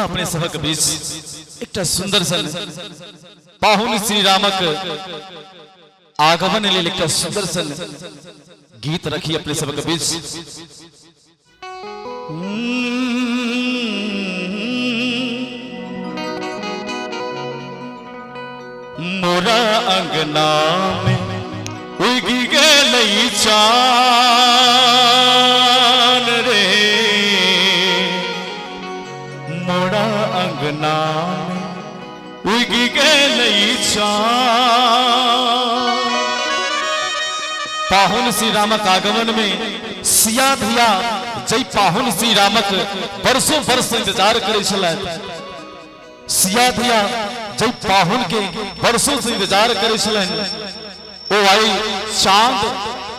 अपने सभक बीच एक सुंदर सन पाहुन श्री रामक आगमन लेल एक सुंदर सन गीत रखी अपने सभक बीच। मोरा अंगना में उगी गई चान रे, मोरा अंगना में उगी गई चान। पाहुन श्री रामक आगमन में सिया धिया जय पाहुन श्री रामक बरसों बरस इंतजार करे छलैथ। सिया धिया जय पाहुन के बरसों से इंतजार करे छलन। ओ आई चांद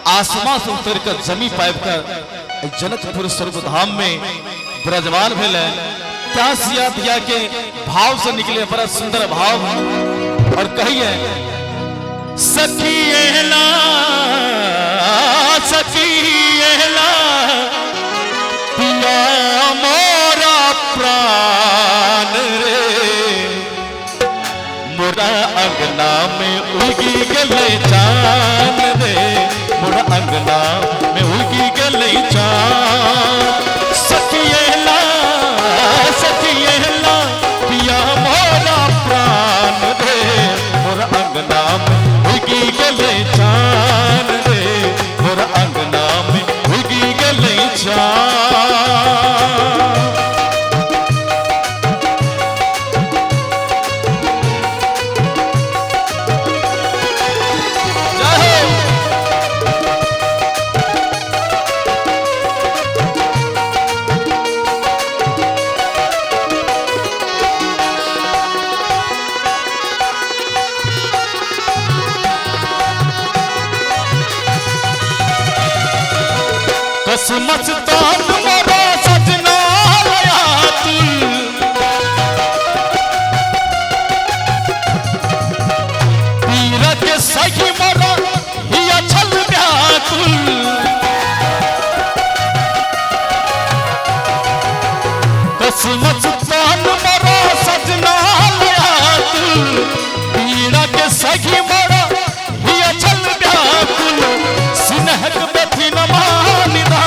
आसमां से उतर कर जमी पाइब कर जनकपुर स्वर्ग धाम में विराजमान भेल। क्या सिया धिया के भाव से निकले बड़ा सुंदर भाव और कहिए सखिएला सखिएला पिया मोरा प्राण रे, मोरा अंगना में उगी गले चान रे, मोरा अंगना में उगी गले चान। सखिएला सखिएला पिया मोरा प्राण रे, मोरा अंगना में उगी गले चान रे, मोरा अंगना में उगी गले चान। मस्तान मोरा सजना लया तुल, पीर के सखी मोरा हिया छल व्याकुल। मस्तान मोरा सजना लया तुल, पीर के सखी मोरा हिया छल व्याकुल। सिनहक बेथी न मानिदा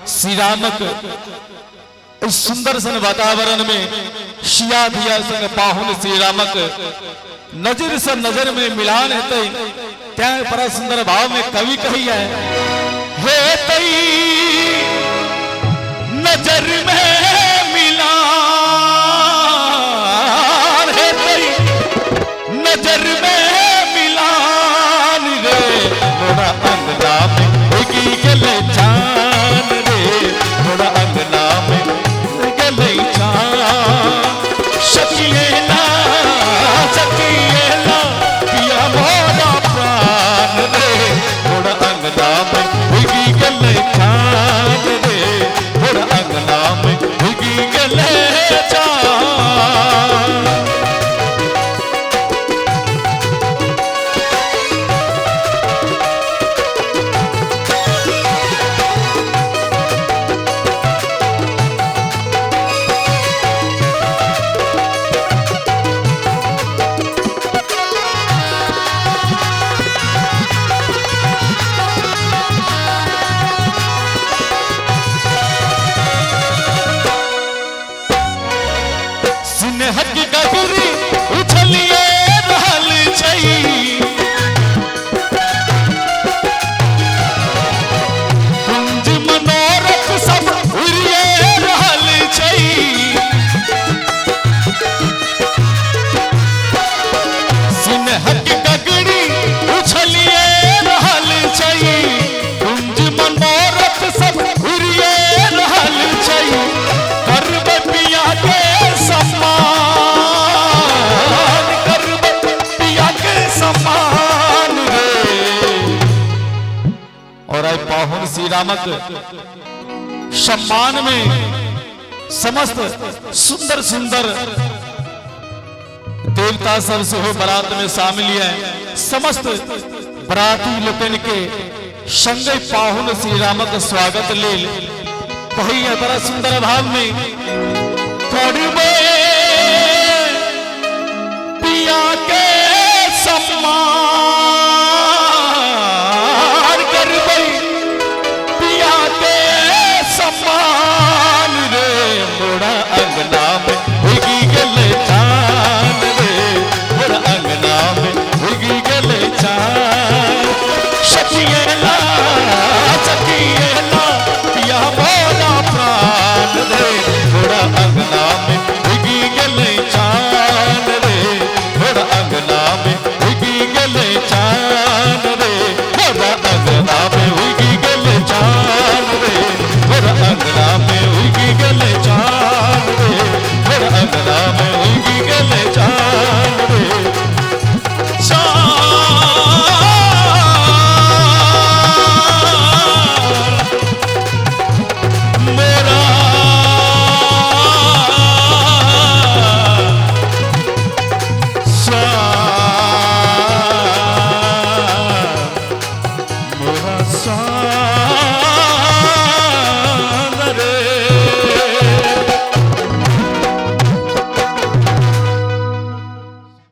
श्री रामक इस सुंदर सन वातावरण में शिया धिया संग पाहुन श्री रामक नजर से नजर में मिलान है। त्या बड़ा सुंदर भाव में कवि कही है, हे तई नजर में मिलान, हे तई नजर में मिलान रे, मोरा अंगना में उगी गले चान रे, मोरा अंगना में गले चान। सखिएला सखिएला पिया मोरा प्राण रे, श्री रामक सम्मान में समस्त सुंदर सुंदर देवता सब से हो बारात में शामिल है। समस्त बराती लोकन के संग पाहुन श्री रामक स्वागत लेल कही बड़ा सुंदर भाव में